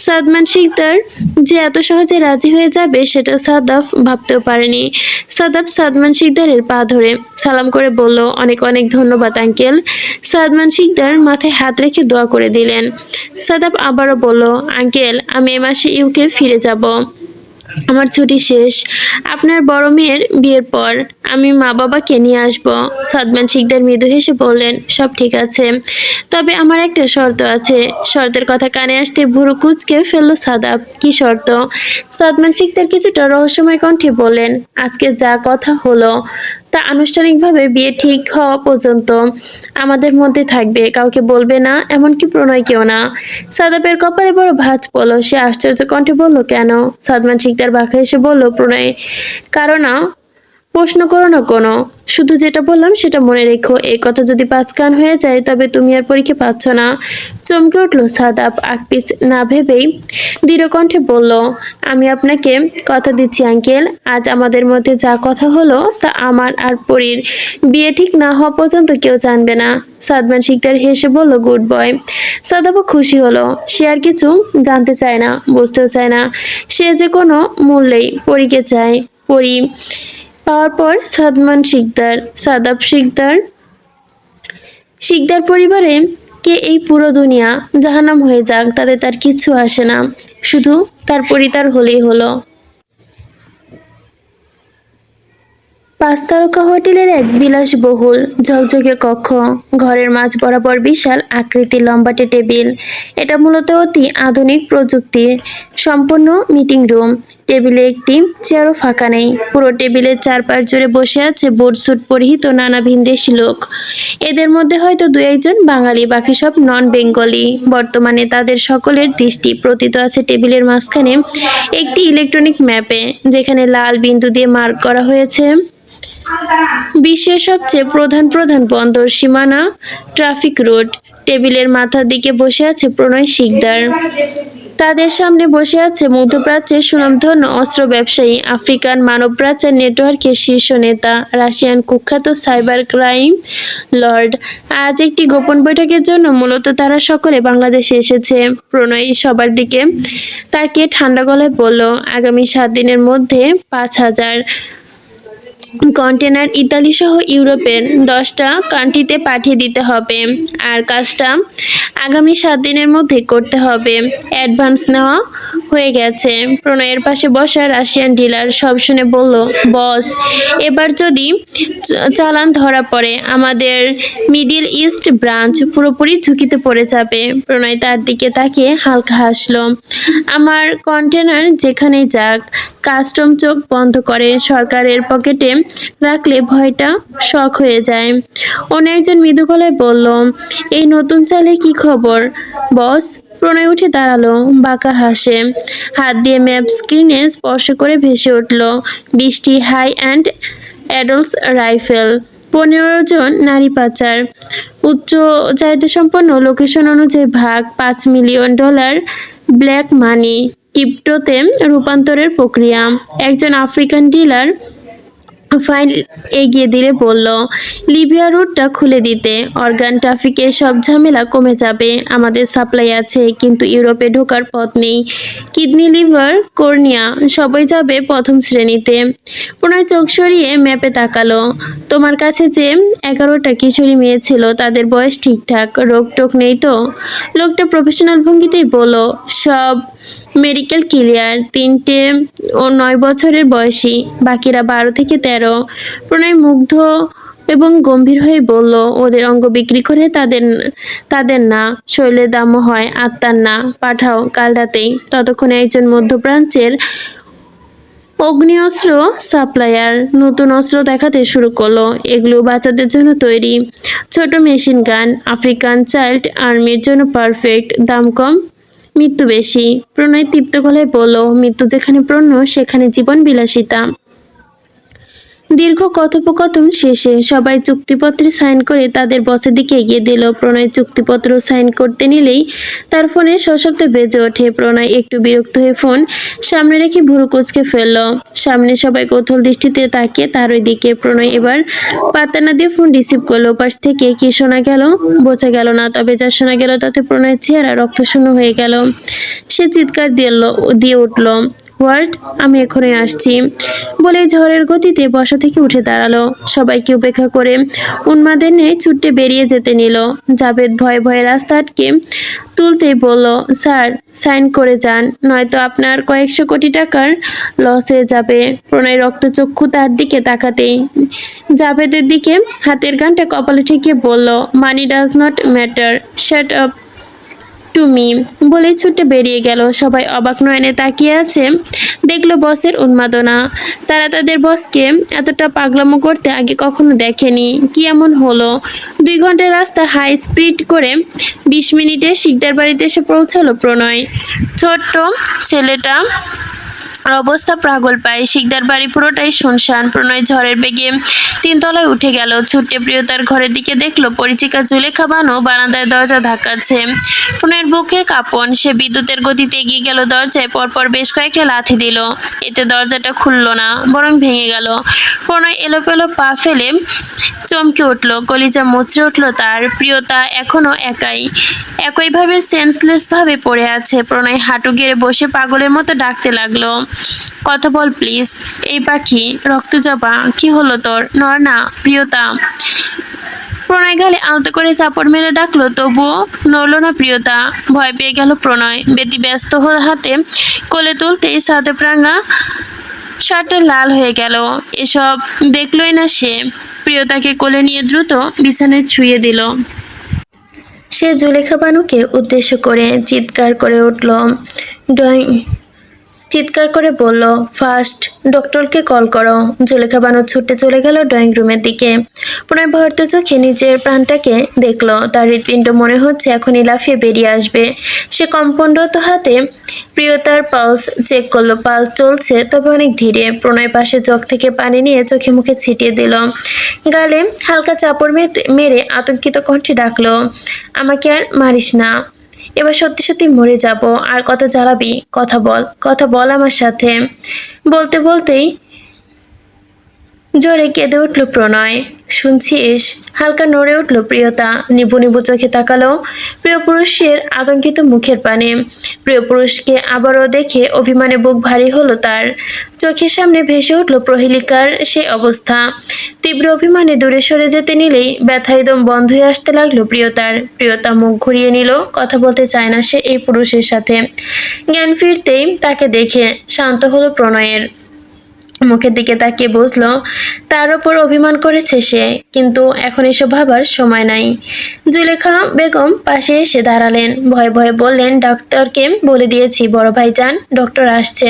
সাদমান শিকদার যে এত সহজে রাজি হয়ে যাবে সেটা সাদাফ ভাবতেও পারেনি। সাদাফ সাদমান শিকদারের পা ধরে সালাম করে বলল, অনেক অনেক ধন্যবাদ আঙ্কেল। সাদমান শিকদার মাথায় হাত রেখে দোয়া করে দিলেন। সাদাফ আবারও বলল, আঙ্কেল, আমি এ মাসে ইউকে ফিরে যাব। আমার ছুটি শেষ। আপনার বড় মেয়ের বিয়ের পর আমি মা বাবাকে নিয়ে আসব। সাদমান শিকদার মৃদু হেসে বললেন, সব ঠিক আছে, তবে আমার একটা শর্ত আছে। শর্তের কথা কানে আসতে ভুরু কুঁচকে ফেলল সাদাব। কি শর্ত? সাদমান শিকদার কিছুটা রহস্যময় কণ্ঠে বললেন, আজকে যা কথা হলো তা আনুষ্ঠানিকভাবে বিয়ে ঠিক হওয়া পর্যন্ত আমাদের মধ্যে থাকবে, কাউকে বলবে না, এমনকি প্রণয়কেও না। সাদাবের কপালে বড় ভাঁজ পড়ল। সে আশ্চর্য কণ্ঠে বলল, কেন? সাদমান শিকদার বাঁকা এসে বলল, প্রণয় কারণ প্রশ্ন করো না কোনো, শুধু যেটা বললাম সেটা মনে রেখো। এই কথা যদি পাঁচ কান হয়ে যায় তবে তুমি আর পরীক্ষা পাচ্ছ না। চমকে উঠল সাদাব, আকপিস না ভেবেই দৃঢ় কণ্ঠে বলল, আমি আপনাকে কথা দিচ্ছি আঙ্কেল, আজ আমাদের মধ্যে যা কথা হলো তা আমার আর পরীর বিয়ে ঠিক না হওয়া পর্যন্ত কেউ জানবে না। সাদমান শিকদার হেসে বলল, গুড বয়। সাদাবও খুশি হলো। সে আর কিছু জানতে চায় না, বুঝতেও চায় না। সে যে কোনো মূল্যেই পরীকে চায়। পরী পাওয়ার পর সাদাব শিকদার শিকদার পরিবারে কে এই পুরো দুনিয়া জাহান্নাম হয়ে যাক, তাতে তার কিছু আসে না, শুধু তার পরিতার হলেই হলো। 5 তারকা হোটেলের এক বিলাসবহুল ঝকঝকে কক্ষ। ঘরের মাঝ বরাবর বিশাল আকৃতির লম্বাটে টেবিল। এটা মূলত অতি আধুনিক প্রযুক্তির সম্পন্ন মিটিং রুম। টেবিলে একটি চেয়ারও ফাঁকা নেই। পুরো টেবিলের চারপাশ জুড়ে বসে আছে বুট স্যুট পরিহিত নানা ভিনদেশি লোক। এদের মধ্যে হয়তো দু একজন বাঙালি, বাকি সব নন বেঙ্গলি। বর্তমানে তাদের সকলের দৃষ্টি প্রতীত আছে টেবিলের মাঝখানে একটি ইলেকট্রনিক ম্যাপে, যেখানে লাল বিন্দু দিয়ে মার্ক করা হয়েছে বিশ্বের সবচেয়ে প্রধান প্রধান বন্দর সীমানা, ট্রাফিক রুট। টেবিলের মাথার দিকে বসে আছে প্রণয় শিকদার। তাদের সামনে বসে আছে মধ্যপ্রাচ্যের সুনামধন্য অস্ত্র ব্যবসায়ী, আফ্রিকান মানব পাচার নেটওয়ার্কের শীর্ষ নেতা, রাশিয়ান কুখ্যাত সাইবার ক্রাইম লর্ড। আজ একটি গোপন বৈঠকের জন্য মূলত তারা সকলে বাংলাদেশে এসেছে। প্রণয় সবার দিকে তাকিয়ে ঠান্ডা গলায় বলল, আগামী 7 দিনের মধ্যে 5,000 কন্টেনার ইতালি সহ ইউরোপের 10টা কান্ট্রিতে পাঠিয়ে দিতে হবে। আর কাজটা আগামী 7 দিনের মধ্যে করতে হবে। অ্যাডভান্স নেওয়া হয়ে গেছে। প্রণয়ের পাশে বসা রাশিয়ান ডিলার সব শুনে বলল, বস, এবার যদি চালান ধরা পড়ে আমাদের মিডিল ইস্ট ব্রাঞ্চ পুরোপুরি ঝুঁকিতে পড়ে যাবে। প্রণয় তার দিকে তাকিয়ে হালকা হাসলো। আমার কন্টেনার যেখানেই যাক, কাস্টম চোখ বন্ধ করে সরকারের পকেটে রাখলে ভয়টা শখ হয়ে যায়। অন্য একজন মৃদু গলায় বলল, এই নতুন চালে কি খবর বস? প্রণয় উঠে দাঁড়ালো, বাঁকা হাসে, হাত দিয়ে ম্যাপ স্ক্রিনে স্পর্শ করে ভেসে উঠল 20টি হাই অ্যান্ড অ্যাডাল্টস রাইফেল, 15 জন নারী পাচার, উচ্চ চাহিদা সম্পন্ন লোকেশন অনুযায়ী ভাগ, $5 মিলিয়ন ব্ল্যাক মানি, ক্রিপ্টোতে রূপান্তরের প্রক্রিয়া। একজন আফ্রিকান ডিলার ফাইল এগিয়ে দিলে বলল, লিবিয়া রুটটা খুলে দিতে অর্গান ট্রাফিকের সব ঝামেলা কমে যাবে। আমাদের সাপ্লাই আছে, কিন্তু ইউরোপে ঢোকার পথ নেই। কিডনি, লিভার, কর্নিয়া সবই যাবে প্রথম শ্রেণীতে। পুনরায় চোখ সরিয়ে ম্যাপে তাকালো। তোমার কাছে যে 11টা কিশোরী মেয়ে ছিল, তাদের বয়স ঠিকঠাক, রোগ টোক নেই তো? লোকটা প্রফেশনাল ভঙ্গিতেই বলল, সব মেডিকেল ক্লিয়ার। 3টে ও 9 বছরের বয়সী, বাকিরা 12 থেকে 13। প্রণয় মুগ্ধ এবং গম্ভীর হয়ে বলল, ওদের অঙ্গ বিক্রি করে তাদের না, শরীরের দামও হয়, আত্মার না। পাঠাও কাল রাতেই। ততক্ষণে একজন মধ্যপ্রাচ্যের অগ্নিঅস্ত্র সাপ্লায়ার নতুন অস্ত্র দেখাতে শুরু করলো। এগুলো বাচ্চাদের জন্য তৈরি, ছোট মেশিন গান, আফ্রিকান চাইল্ড আর্মির জন্য পারফেক্ট, দাম কম, মৃত্যু বেশি। প্রণয় তৃপ্ত গলায় বলল, মৃত্যু যেখানে পণ্য সেখানে জীবন বিলাসিতা। দীর্ঘ কথোপকথন শেষে সবাই চুক্তিপত্রে সাইন করে তাদের বসের দিকে এগিয়ে দিল। প্রণয় চুক্তিপত্র সাইন করতে নিলেই তার ফোনে সশব্দে বেজে ওঠে। প্রণয় একটু বিরক্ত হয়ে ফোন সামনে রেখে ভুরু কুঁচকে ফেলল। সামনে সবাই কৌতূহল দৃষ্টিতে তাকিয়ে তার ওই দিকে। প্রণয় এবার পাত্তা না দিয়ে ফোন রিসিভ করলো। পাশ থেকে কি শোনা গেল বোঝা গেল না, তবে যা শোনা গেল তাতে প্রণয়ের চেহারা রক্তশূন্য হয়ে গেল। সে চিৎকার দিয়ে উঠল, হোয়াট? আমি এখনই আসছি বলে ঝড়ের গতিতে বসা থেকে উঠে দাঁড়ালো। সবাইকে উপেক্ষা করে উন্মাদের ন্যায় ছুটে বেরিয়ে যেতে নিল। জাভেদ ভয়ে ভয়ে রাস্তা আটকে তুলতেই বলল, স্যার সাইন করে যান, নয়তো আপনার কয়েকশো কোটি টাকার লস হয়ে যাবে। প্রণয় রক্তচক্ষু তার দিকে তাকাতেই জাভেদের দিকে হাতের গানটা কপালে ঠেকিয়ে বলল, মানি does not matter, shut up to me বলেই ছুটে বেরিয়ে গেল। সবাই অবাক নয়নে তাকিয়ে আছে, দেখলো বসের উন্মাদনা। তারা তাদের বসকে এতটা পাগলামো করতে আগে কখনো দেখেনি। কি এমন হলো? 2 ঘন্টার রাস্তা হাই স্পিড করে 20 মিনিটে শিকদার বাড়িতে এসে পৌঁছালো প্রণয়। ছোট্ট ছেলেটা অবস্থা পাগল পায়। শিকদার বাড়ি পুরোটাই শুনশান। প্রণয় ঝড়ের বেগে 3 তলায় উঠে গেল। ছুটে প্রিয়তার ঘরের দিকে দেখলো পরিচিকা জুলেখা বানু বারান্দায় দরজা ধাক্কাচ্ছে। প্রণয়ের বুকের কাঁপন। সে বিদ্যুতের গতিতে এগিয়ে গেল দরজায়, পরপর বেশ কয়েকটা লাথি দিল। এতে দরজাটা খুলল না, বরং ভেঙে গেল। প্রণয় এলোপেলো পা ফেলে চমকে উঠল, কলিজা মুচড়ে উঠল তার। প্রিয়তা এখনো একইভাবে সেন্সলেস ভাবে পড়ে আছে। প্রণয় হাঁটু গেড়ে বসে পাগলের মতো ডাকতে লাগলো, কথা বল প্লিজ। এই পাখি, রক্তজবা, কি হলো তোর? নর না, প্রিয়তা। প্রণয় গালে আলতো করে চাপড় মেরে ডাকলো, তবুও নড়ল না প্রিয়তা। ভয় পেয়ে গেল প্রণয়। ব্যস্ত হাতে কোলে তুলতেই সাথে প্রাঙ্গা শার্টে লাল হয়ে গেল। এসব দেখলই না সে। প্রিয়তাকে কোলে নিয়ে দ্রুত বিছানায় ছুঁয়ে দিল। সে জুলেখা বানুকে উদ্দেশ্য করে চিৎকার করে উঠল, ড্রয়িং চিৎকার করে বলল, ফার্স্ট ডক্টরকে কল করো। জুলেখা বানু ছুটে চলে গেল ড্রয়িং রুমের দিকে। পুনরায় ভয়ত চোখে নিজের প্রাণটাকে দেখল। তার হৃৎপিণ্ড মনে হচ্ছে এখনই লাফিয়ে বেরিয়ে আসবে। সে কম্পনরত হাতে প্রিয়তার পালস চেক করলো। পালস চলছে, তবে অনেক ধীরে। প্রণয় পাশে চোখ থেকে পানি নিয়ে চোখে মুখে ছিটিয়ে দিল। গালে হালকা চাপড় মেরে আতঙ্কিত কণ্ঠে ডাকলো, আমাকে আর মারিস না, এবার সত্যি সত্যি মরে যাব। আর কত জ্বালাবি? কথা বল আমার সাথে। বলতে বলতেই জোরে কেঁদে উঠল প্রণয়। শুনছিস? হালকা নড়ে উঠল প্রিয়তা। নিবু নিবু চোখে তাকালো প্রিয় পুরুষের আতঙ্কিত মুখের পানে। প্রিয় পুরুষকে আবারও দেখে অভিমানে বুক ভারী হলো তার। চোখের সামনে ভেসে উঠল প্রহেলিকার সেই অবস্থা। তীব্র অভিমানে দূরে সরে যেতে নিলেই ব্যথায় দম বন্ধ হয়ে আসতে লাগলো প্রিয়তার। প্রিয়তা মুখ ঘুরিয়ে নিল, কথা বলতে চায় না সে এই পুরুষের সাথে। জ্ঞান ফিরতেই তাকে দেখে শান্ত হলো প্রণয়ের। মুখের দিকে তাকিয়ে বুঝলো তার ওপর অভিমান করেছে সে, কিন্তু এখন এসব ভাবার সময় নাই। জুলেখা বেগম পাশে এসে দাঁড়ালেন, ভয়ে ভয়ে বললেন, ডাক্তারকে বলে দিয়েছি বড় ভাইজান, ডক্টর আসছে।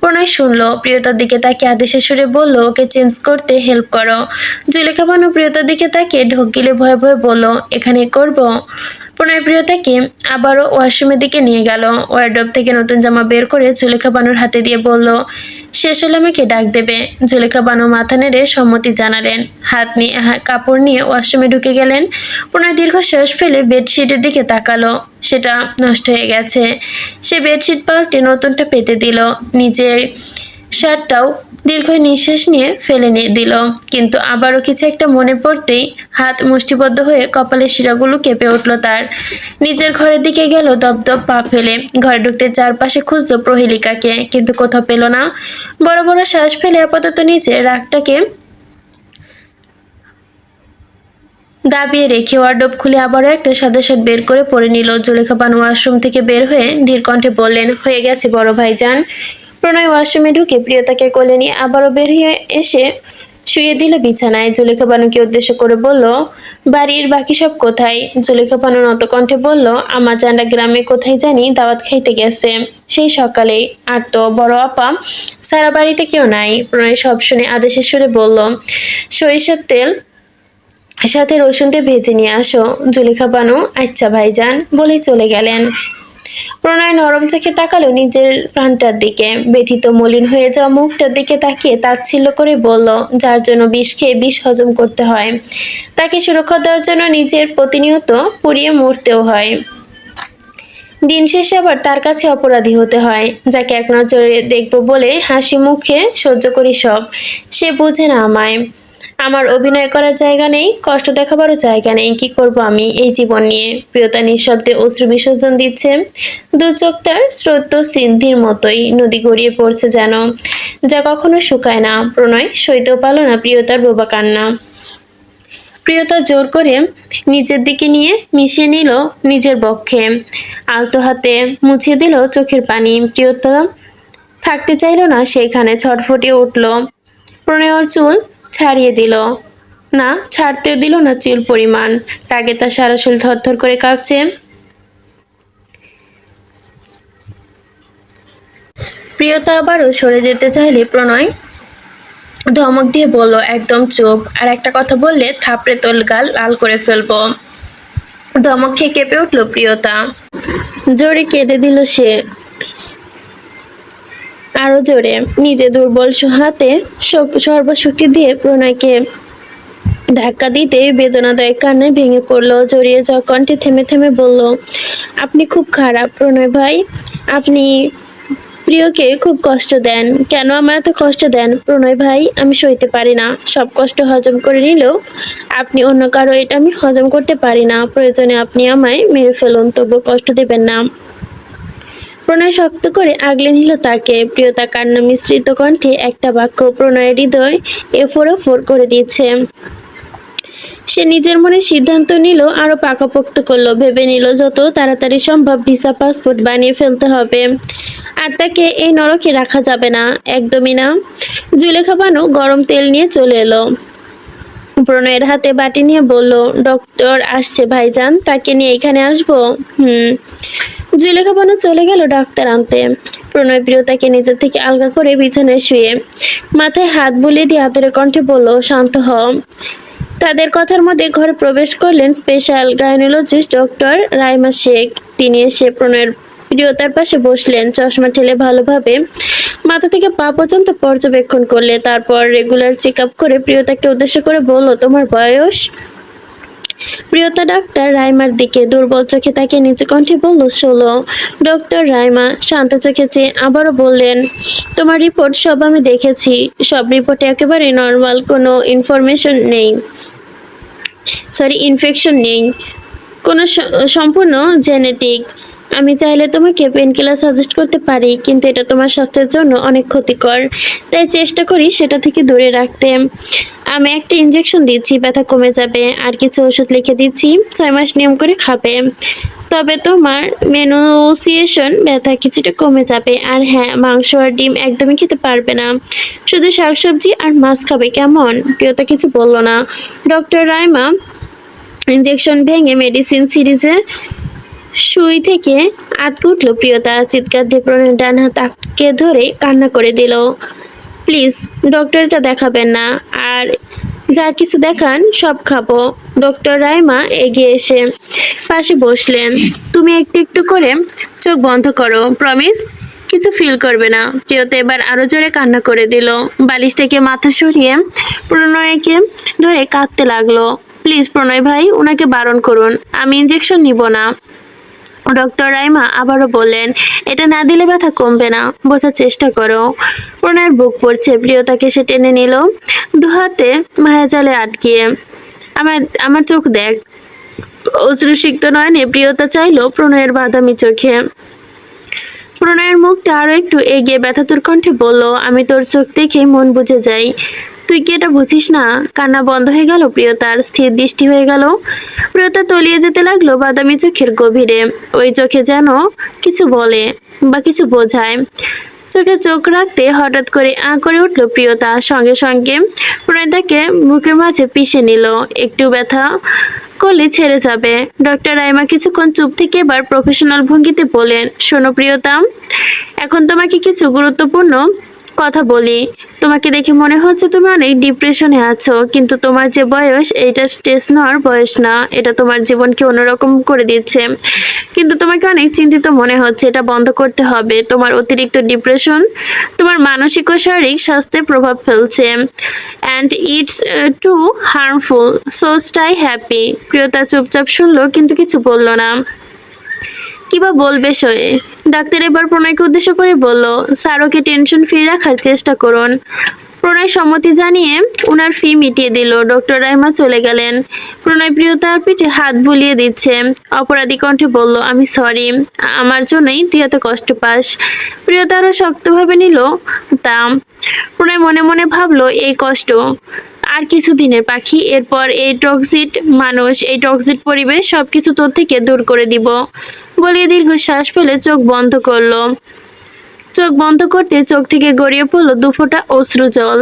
প্রণয় শুনলো, প্রিয়তার দিকে তাকিয়ে আদেশের সুরে বলল, ওকে চেঞ্জ করতে হেল্প করো। জুলেখা বানু প্রিয়তার দিকে তাকিয়ে ঢোক গিলে ভয়ে ভয়ে বলল, এখানে করব? প্রণয় প্রিয়তাকে আবারও ওয়াশরুমের দিকে নিয়ে গেল। ওয়ার্ডরোব থেকে নতুন জামা বের করে জুলেখা বানুর হাতে দিয়ে বলল, শেষ হলে আমাকে ডাক দেবে। জুলেখা বানু মাথা নেড়ে সম্মতি জানালেন। কাপড় নিয়ে ওয়াশরুমে ঢুকে গেলেন। প্রণয় দীর্ঘশ্বাস ফেলে বেডশিটের দিকে তাকালো। সেটা নষ্ট হয়ে গেছে। সে বেডশিট পাল্টে নতুনটা পেতে দিল। নিজের শার্টটাও দীর্ঘ নিঃশ্বাস নিয়ে ফেলে দিল। কিন্তু আবারও কিছু একটা মনে পড়তেই হাত মুষ্টিবদ্ধ হয়ে কপালের শিরাগুলো কেঁপে উঠল তার। নিজের ঘরের দিকে গেল দপদপ পা ফেলে। ঘরে ঢুকতে চারপাশে খুঁজলো প্রহেলিকাকে, কিন্তু কোথাও পেল না। বড় বড় শ্বাস ফেলে আপাতত নিজের রাগটাকে দাবিয়ে রেখে ওয়ার্ডরোব খুলে আবারও একটা সাদা শার্ট বের করে পরে নিল। জুলেখা বানু ওয়াশরুম থেকে বের হয়ে ধীর কণ্ঠে বললেন, হয়ে গেছে বড় ভাইজান। প্রণয় ওয়াশরুমে ঢুকে প্রিয়তাকে কোলে নিয়ে আবারও বের হয়ে এসে শুয়ে দিল বিছানায়। জুলেখা বানুকে উদ্দেশ্য করে বলল, বাড়ির বাকি সব কোথায়? জুলেখা বানু নত কণ্ঠে বলল, আমার জানা গ্রামে কোথায় জানি দাওয়াত খাইতে গেছে সেই সকালেই। আর তো বড় আপা সারা বাড়িতে কেউ নাই। প্রণয় সব শুনে আদেশের সুরে বলল, সরিষার তেল সাথে রসুন দিয়ে ভেজে নিয়ে আসো। জুলেখা বানু আচ্ছা ভাইজান বলেই চলে গেলেন। প্রণয় নরম চোখে তাকালো নিজের প্রাণটার দিকে। ব্যথিত মলিন হয়ে যাওয়া মুখটার দিকে তাকিয়ে তাচ্ছিল্য করে বলল, যার জন্য বিষ খেয়ে বিষ হজম করতে হয়, তাকে সুরক্ষা দেওয়ার জন্য নিজের প্রতিনিয়ত পুড়িয়ে মরতেও হয়। দিন শেষে আবার তার কাছে অপরাধী হতে হয়, যাকে এক নজরে দেখবো বলে হাসি মুখে সহ্য করি সব। সে বুঝে না আমায়। আমার অভিনয় করার জায়গা নেই, কষ্ট দেখাবারও জায়গা নেই। কি করব আমি এই জীবন নিয়ে? প্রিয়তা নিঃশব্দে অশ্রু বিসর্জন দিচ্ছে। দু চোখ তার স্রোত সিন্ধির মতোই নদী গড়িয়ে পড়ছে যেন, যা কখনো শুকায় না। প্রণয় সইতেও পারল না প্রিয়তার বোবা কান্না। প্রিয়তা জোর করে নিজের দিকে নিয়ে মিশিয়ে নিল নিজের বক্ষে। আলতো হাতে মুছিয়ে দিল চোখের পানি। প্রিয়তা থাকতে চাইল না সেইখানে, ছটফটিয়ে উঠল। প্রণয় ওর চুল ছাড়িয়ে দিল না, ছাড়তেও দিল না চুল পরিমাণ। রাগে তার সারা শরীর থরথর করে কাঁপছে। প্রিয়তা আবারও সরে যেতে চাইলে প্রণয় ধমক দিয়ে বলল, একদম চুপ, আর একটা কথা বললে থাপড়ে তোর গাল লাল করে ফেলবো। ধমক খেয়ে কেঁপে উঠল প্রিয়তা। জোরে কেঁদে দিল সে। আরো জোরে নিজে দুর্বল হাতে সর্বশক্তি দিয়ে প্রণয়কে ধাক্কা দিতে বেদনাদায়ক কান্নায় ভেঙে পড়লো। জড়িয়ে যাওয়া কণ্ঠে থেমে থেমে বলল, আপনি খুব খারাপ প্রণয় ভাই। আপনি প্রিয়কে খুব কষ্ট দেন। কেন আমার এত কষ্ট দেন প্রণয় ভাই? আমি সইতে পারি না। সব কষ্ট হজম করে নিলেও আপনি অন্য কারো এটা আমি হজম করতে পারি না। প্রয়োজনে আপনি আমায় মেরে ফেলুন, তবু কষ্ট দেবেন না। প্রণয় শক্ত করে আগলে নিল তাকে। প্রিয়তা কান্না মিশ্রিত কণ্ঠে একটা বাক্য প্রণয়ের হৃদয় এফোর ওফোর করে দিয়েছে। সে নিজের মনে সিদ্ধান্ত নিল, আরো পাকাপোক্ত করলো। ভেবে নিল যত তাড়াতাড়ি সম্ভব ভিসা পাসপোর্ট বানিয়ে ফেলতে হবে। আর তাকে এই নরকে রাখা যাবে না, একদমই না। জুলেখা বানু গরম তেল নিয়ে চলে এলো। প্রণয়ের হাতে বাটি নিয়ে বলল, ডক্টর আসছে ভাইজান, তাকে নিয়ে এখানে আসবো? জুলেখা বানু চলে গেল ডাক্তার আনতে। প্রণয় প্রিয়তাকে নিজের থেকে আলগা করে বিছানায় শুয়ে মাথায় হাত বুলিয়ে দিয়ে আদরে কণ্ঠে বলল, শান্ত হ। তাদের কথার মধ্যে ঘরে প্রবেশ করলেন special gynaecologist doctor Raima Sheikh. তিনি এসে প্রণয়ের প্রিয়তার পাশে বসলেন। চশমা ঠেলে ভালোভাবে মাথা থেকে পা পর্যন্ত পর্যবেক্ষণ করলে, তারপর রেগুলার চেক আপ করে প্রিয়তাকে উদ্দেশ্য করে বলল, তোমার বয়স? প্রিয়তা ডাক্তার রাইমার দিকে দুর্বল চোখে তাকে নিচু কণ্ঠে বলল, 16। ডক্টর রাইমা শান্ত চোখে চেয়ে আবারও বললেন, তোমার রিপোর্ট সব আমি দেখেছি। সব রিপোর্টে একেবারে নর্মাল, কোনো ইনফেকশন নেই, কোনো সম্পূর্ণ জেনেটিক। আমি চাইলে তোমাকে পেনকিলার সাজেস্ট করতে পারি, কিন্তু এটা তোমার স্বাস্থ্যের জন্য অনেক ক্ষতিকর। তাই চেষ্টা করি সেটা থেকে দূরে রাখতে। আমি একটা ইনজেকশন দিচ্ছি, ব্যথা কমে যাবে। আর কিছু ওষুধ লিখে দিচ্ছি, 6 মাস নিয়ম করে খাবে। তবে তোমার মেনুসিয়েশন ব্যথা কিছুটা কমে যাবে। আর হ্যাঁ, মাংস আর ডিম একদমই খেতে পারবে না, শুধু শাকসবজি আর মাছ খাবে, কেমন? প্রিয়তা কিছু বলল না। ডক্টর রাইমা ইনজেকশন ভেঙে মেডিসিন সিরিজে সুই থেকে আটকে উঠল। প্রিয়তা চিৎকার দিয়ে প্রণয়ের ডান হাত আটকে ধরে কান্না করে দিল। প্লিজ ডক্টর, এটা দেখাবেন না। আর যা কিছু দেখান সব খাবো। ডক্টর রাইমা এগিয়ে এসে পাশে বসলেন। তুমি একটু একটু করে চোখ বন্ধ করো, প্রমিস কিছু ফিল করবে না। প্রিয়তা এবার আরো জোরে কান্না করে দিল। বালিশ থেকে মাথা সরিয়ে প্রণয়কে ধরে কাঁদতে লাগলো। প্লিজ প্রণয় ভাই, ওনাকে বারণ করুন, আমি ইনজেকশন নিব না। ডক্টর রাইমা আবারও বললেন, এটা না দিলে ব্যথা কমবে না, বোঝার চেষ্টা করো। প্রণয়ের বুক পড়ছে। প্রিয়তাকে সে টেনে নিল দুহাতে মায়াজালে আটকিয়ে। আমার আমার চোখ দেখ। অশ্রুসিক্ত নয়নে প্রিয়তা চাইলো প্রণয়ের বাদামি চোখে। প্রণয়ের মুখটা আরো একটু এগিয়ে ব্যথাতুর কণ্ঠে বলল, আমি তোর চোখ দেখে মন বুঝে যাই। তুই কি এটা বুঝিস না? কান্না বন্ধ হয়ে গেল প্রিয়তার, স্থির দৃষ্টি হয়ে গেল। প্রিয়তা তলিয়ে যেতে লাগলো বাদামি চোখের গভীরে। ওই চোখে যেন কিছু বলে বা কিছু বোঝায়। চোখে চোখ রাখতে হঠাৎ করে করে উঠল প্রিয়তা। সঙ্গে সঙ্গে প্রণয় তাকে বুকের মাঝে পিষে নিল। একটু ব্যথা করলে ছেড়ে যাবে। ডক্টর রাইমা কিছুক্ষণ চুপ থেকে এবার প্রফেশনাল ভঙ্গিতে বলেন, শোনো প্রিয়তা, এখন তোমাকে কিছু গুরুত্বপূর্ণ কথা বলি। তোমাকে দেখে মনে হচ্ছে তুমি অনেক ডিপ্রেশনে আছো, কিন্তু তোমার যে বয়স, এটা স্ট্রেস নেওয়ার বয়স না। এটা তোমার জীবনকে অন্যরকম করে দিচ্ছে, কিন্তু তোমাকে অনেক চিন্তিত মনে হচ্ছে। এটা বন্ধ করতে হবে। তোমার অতিরিক্ত ডিপ্রেশন তোমার মানসিক ও শারীরিক স্বাস্থ্যে প্রভাব ফেলছে, and it's too harmful, so stay happy. Priyota চুপচাপ শুনলো, কিন্তু কিছু বলল না। কিবা বলবে সে। ডাক্তার এবার প্রণয়কে উদ্দেশ্য করে বলল, স্যার ওকে টেনশন ফ্রি রাখার চেষ্টা করুন। প্রণয় সম্মতি জানিয়ে ওনার ফি মিটিয়ে দিল। ডক্টর রাইমা চলে গেলেন। প্রণয় প্রিয়তার পিঠে হাত বুলিয়ে দিচ্ছে। অপরাধী কণ্ঠে বলল, আমি সরি, আমার জন্যই তুই এত কষ্ট পাস। প্রিয়তা আরো শক্তভাবে নিল তা। প্রণয় মনে মনে ভাবলো, এই কষ্ট আর কিছুদিনের পাখি। এরপর এই টক্সিক মানুষ, এই টক্সিক পরিবেশ সবকিছু তোর থেকে দূর করে দিব বলে দীর্ঘ শ্বাস ফেলে চোখ বন্ধ করলো। চোখ বন্ধ করতে চোখ থেকে গড়িয়ে পড়লো 2 ফোঁটা অশ্রু জল।